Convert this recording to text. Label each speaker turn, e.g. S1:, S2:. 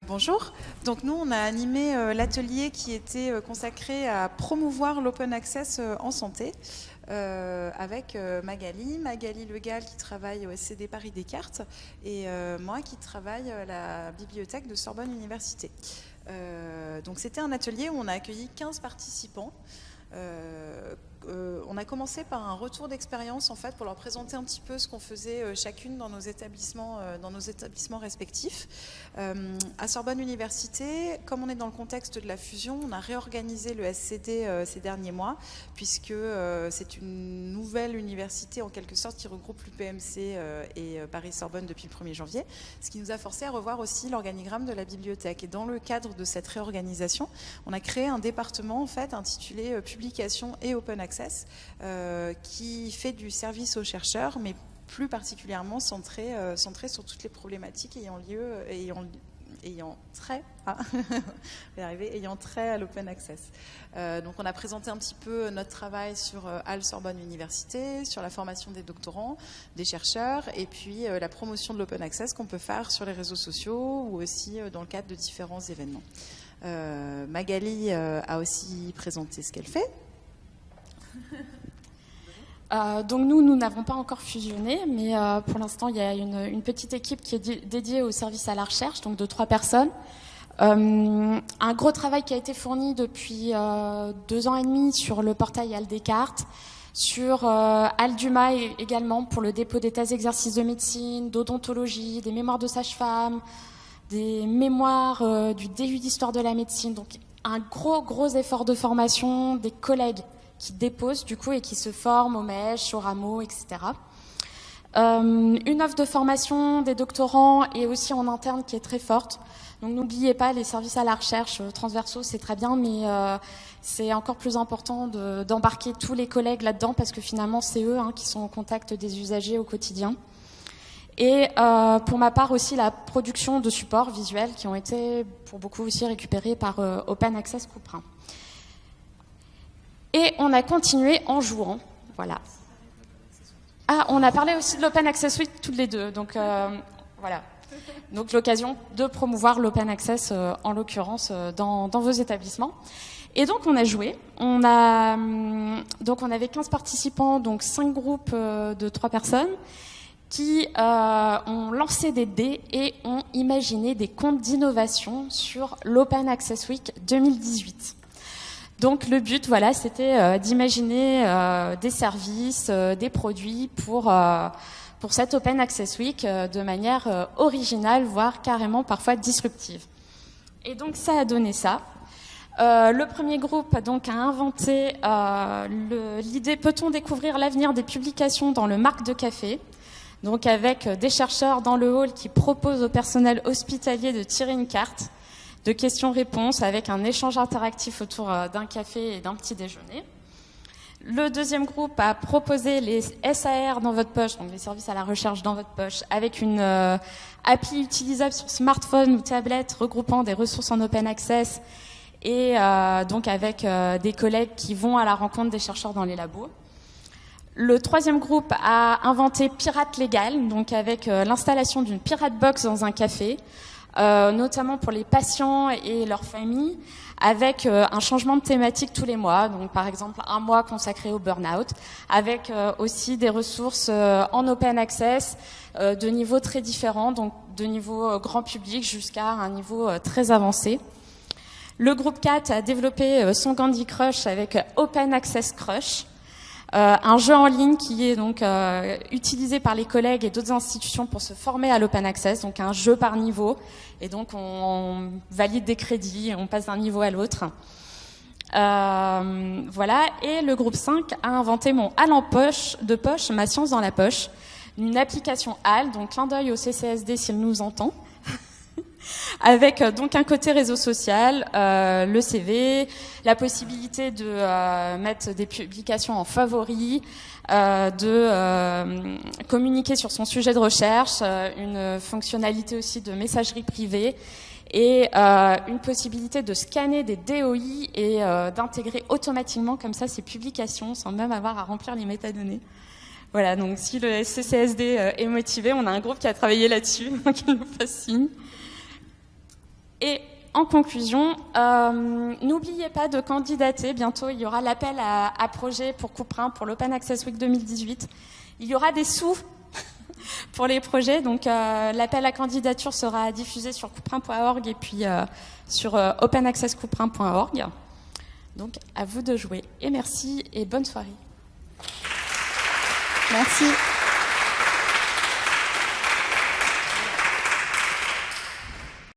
S1: Bonjour, donc nous on a animé l'atelier qui était consacré à promouvoir l'open access en santé avec Magali Legal qui travaille au SCD Paris Descartes et moi qui travaille à la bibliothèque de Sorbonne Université. Donc c'était un atelier où on a accueilli 15 participants. On a commencé par un retour d'expérience en fait pour leur présenter un petit peu ce qu'on faisait chacune dans nos établissements respectifs. À Sorbonne Université, comme on est dans le contexte de la fusion, on a réorganisé le SCD ces derniers mois puisque c'est une nouvelle université en quelque sorte qui regroupe l'UPMC et Paris-Sorbonne depuis le 1er janvier, ce qui nous a forcé à revoir aussi l'organigramme de la bibliothèque. Et dans le cadre de cette réorganisation, on a créé un département en fait intitulé Publication et Open Access qui fait du service aux chercheurs, mais plus particulièrement centré sur toutes les problématiques ayant trait à l'open access. Donc on a présenté un petit peu notre travail sur Halle Sorbonne Université, sur la formation des doctorants, des chercheurs, et puis la promotion de l'open access qu'on peut faire sur les réseaux sociaux ou aussi dans le cadre de différents événements. Magali a aussi présenté ce qu'elle fait.
S2: Donc nous n'avons pas encore fusionné, mais pour l'instant, il y a une petite équipe qui est dédiée au service à la recherche, donc de 3 personnes. Un gros travail qui a été fourni depuis 2 ans et demi sur le portail Halle Descartes, sur Alduma également pour le dépôt des thèses exercices de médecine, d'odontologie, des mémoires de sage-femme, des mémoires du DU d'histoire de la médecine. Donc un gros effort de formation des collègues qui déposent du coup et qui se forment au MESH, au RAMO, etc. Une offre de formation des doctorants et aussi en interne qui est très forte. Donc n'oubliez pas, les services à la recherche transversaux, c'est très bien, mais c'est encore plus important d'embarquer tous les collègues là-dedans parce que finalement, c'est eux qui sont au contact des usagers au quotidien. Et pour ma part aussi, la production de supports visuels qui ont été pour beaucoup aussi récupérés par Open Access Couperin. Et on a continué en jouant, voilà. Ah, on a parlé aussi de l'Open Access Week toutes les deux, donc voilà. Donc l'occasion de promouvoir l'Open Access, en l'occurrence, dans vos établissements. Et donc on a joué, on avait 15 participants, donc 5 groupes de 3 personnes, qui ont lancé des dés et ont imaginé des contes d'innovation sur l'Open Access Week 2018. Donc le but, voilà, c'était d'imaginer des services, des produits pour cette Open Access Week de manière originale, voire carrément parfois disruptive. Et donc ça a donné ça. Le premier groupe donc a inventé l'idée peut-on découvrir l'avenir des publications dans le marc de café, donc avec des chercheurs dans le hall qui proposent au personnel hospitalier de tirer une carte de questions-réponses avec un échange interactif autour d'un café et d'un petit déjeuner. Le deuxième groupe a proposé les SAR dans votre poche, donc les services à la recherche dans votre poche, avec une appli utilisable sur smartphone ou tablette regroupant des ressources en open access et donc avec des collègues qui vont à la rencontre des chercheurs dans les labos. Le troisième groupe a inventé Pirate Légal, donc avec l'installation d'une Pirate Box dans un café, notamment pour les patients et leurs familles, avec un changement de thématique tous les mois, donc par exemple un mois consacré au burn-out, avec aussi des ressources en open access de niveaux très différents, donc de niveau grand public jusqu'à un niveau très avancé. Le groupe 4 a développé son Candy Crush avec Open Access Crush, un jeu en ligne qui est donc utilisé par les collègues et d'autres institutions pour se former à l'open access, donc un jeu par niveau, et donc on valide des crédits, on passe d'un niveau à l'autre. Voilà, et le groupe 5 a inventé mon Halle en poche, ma science dans la poche, une application Halle, donc clin d'œil au CCSD s'il nous entend, avec donc un côté réseau social, le CV, la possibilité de mettre des publications en favoris, de communiquer sur son sujet de recherche, une fonctionnalité aussi de messagerie privée et une possibilité de scanner des DOI et d'intégrer automatiquement comme ça ces publications sans même avoir à remplir les métadonnées. Voilà, donc si le CCSD est motivé, on a un groupe qui a travaillé là-dessus, donc il nous fasse signe. Et en conclusion, n'oubliez pas de candidater. Bientôt, il y aura l'appel à projet pour Couperin, pour l'Open Access Week 2018. Il y aura des sous pour les projets. Donc, l'appel à candidature sera diffusé sur couperin.org et puis sur openaccesscouperin.org. Donc, à vous de jouer. Et merci et bonne soirée.
S3: Merci.